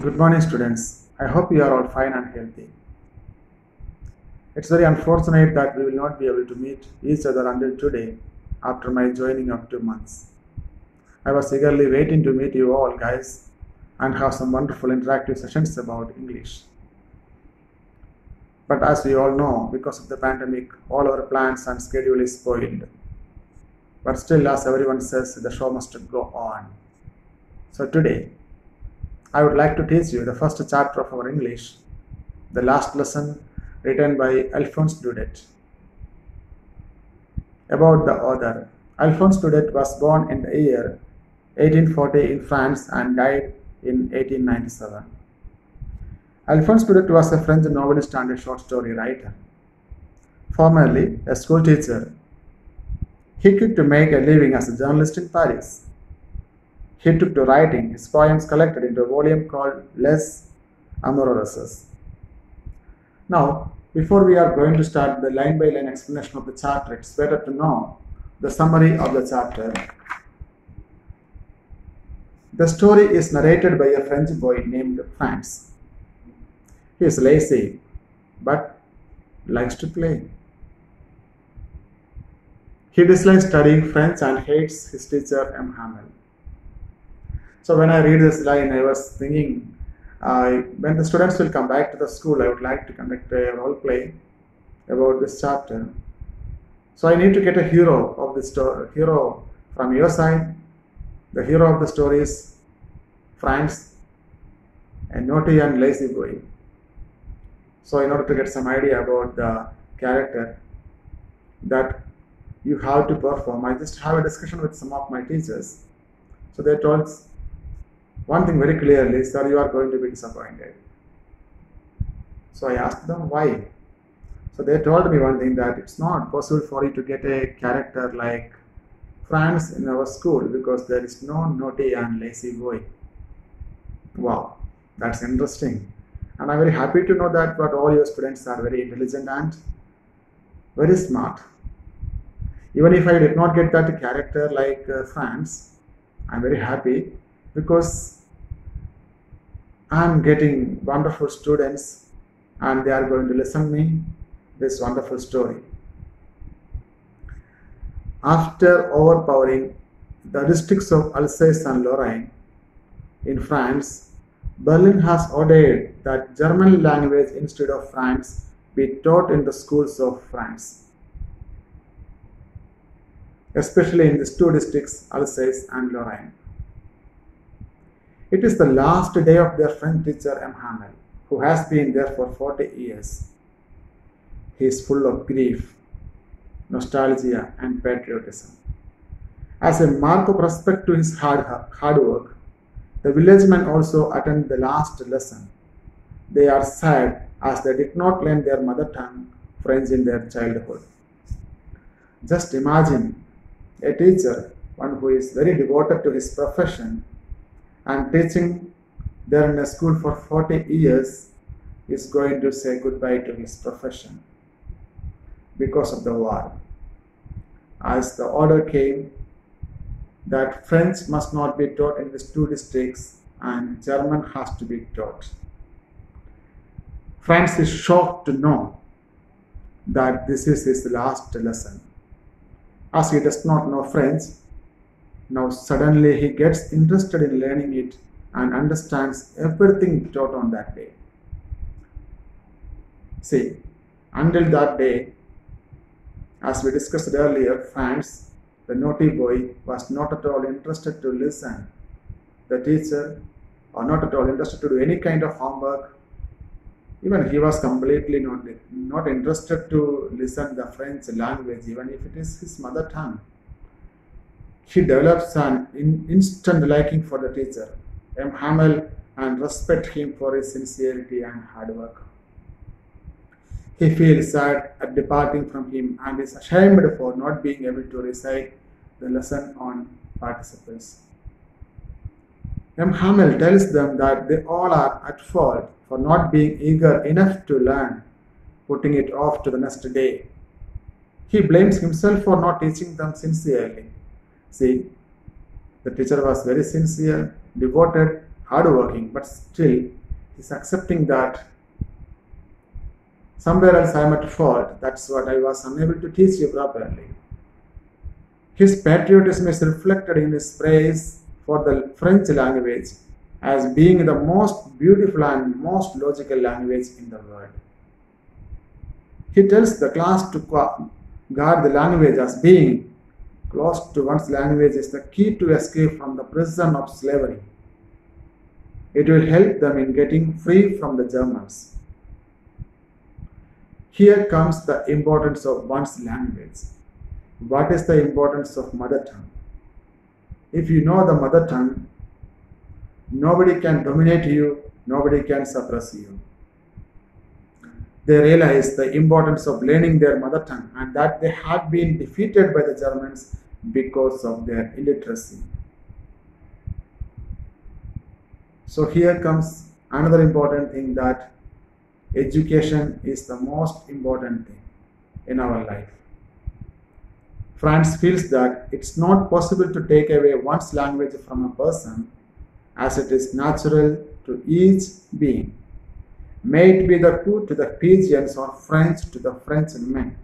Good morning, students. I hope you are all fine and healthy. It's very unfortunate that we will not be able to meet each other until today after my joining of 2 months. I was eagerly waiting to meet you all, guys, and have some wonderful interactive sessions about English. But as we all know, because of the pandemic, all our plans and schedule is spoiled. But still, as everyone says, the show must go on. So today, I would like to teach you the first chapter of our English, the last lesson written by Alphonse Daudet. About the author, Alphonse Daudet was born in the year 1840 in France and died in 1897. Alphonse Daudet was a French novelist and a short story writer. Formerly a school teacher, he quit to make a living as a journalist in Paris. He took to writing his poems collected into a volume called Les Amoureuses. Now, before we are going to start the line-by-line explanation of the chapter, it's better to know the summary of the chapter. The story is narrated by a French boy named Franz. He is lazy, but likes to play. He dislikes studying French and hates his teacher, M. Hamel. So when I read this line, I was thinking, when the students will come back to the school, I would like to conduct a role play about this chapter. So I need to get a hero of the story, hero from your side. The hero of the story is Franz, a naughty and lazy boy. So in order to get some idea about the character that you have to perform, I just have a discussion with some of my teachers. So they told one thing very clearly, sir, you are going to be disappointed. So I asked them why. So they told me one thing, that it's not possible for you to get a character like Franz in our school because there is no naughty and lazy boy. Wow, that's interesting. And I'm very happy to know that all your students are very intelligent and very smart. Even if I did not get that character like Franz, I'm very happy because I'm getting wonderful students and they are going to listen me this wonderful story. After overpowering the districts of Alsace and Lorraine in France, Berlin has ordered that German language instead of French be taught in the schools of France, especially in these two districts, Alsace and Lorraine. It is the last day of their French teacher M. Hamel, who has been there for 40 years. He is full of grief, nostalgia and patriotism. As a mark of respect to his hard work, the villagemen also attend the last lesson. They are sad as they did not learn their mother tongue, French, in their childhood. Just imagine a teacher, one who is very devoted to his profession, and teaching there in a school for 40 years is going to say goodbye to his profession because of the war. As the order came that French must not be taught in these two districts and German has to be taught. Franz is shocked to know that this is his last lesson. As he does not know French, now suddenly he gets interested in learning it and understands everything taught on that day. See, until that day, as we discussed earlier, Franz, the naughty boy, was not at all interested to listen the teacher or not at all interested to do any kind of homework. Even he was completely not interested to listen the French language, even if it is his mother tongue. He develops an instant liking for the teacher, M. Hamel, and respect him for his sincerity and hard work. He feels sad at departing from him and is ashamed for not being able to recite the lesson on participles. M. Hamel tells them that they all are at fault for not being eager enough to learn, putting it off to the next day. He blames himself for not teaching them sincerely. See, the teacher was very sincere, devoted, hardworking, but still he's accepting that somewhere else I am at fault. That's what I was unable to teach you properly. His patriotism is reflected in his praise for the French language as being the most beautiful and most logical language in the world. He tells the class to guard the language as being close to one's language is the key to escape from the prison of slavery. It will help them in getting free from the Germans. Here comes the importance of one's language. What is the importance of mother tongue? If you know the mother tongue, nobody can dominate you, nobody can suppress you. They realize the importance of learning their mother tongue and that they have been defeated by the Germans because of their illiteracy. So here comes another important thing, that education is the most important thing in our life. France feels that it's not possible to take away one's language from a person, as it is natural to each being. May it be the coup to the pigeons or French to the French men.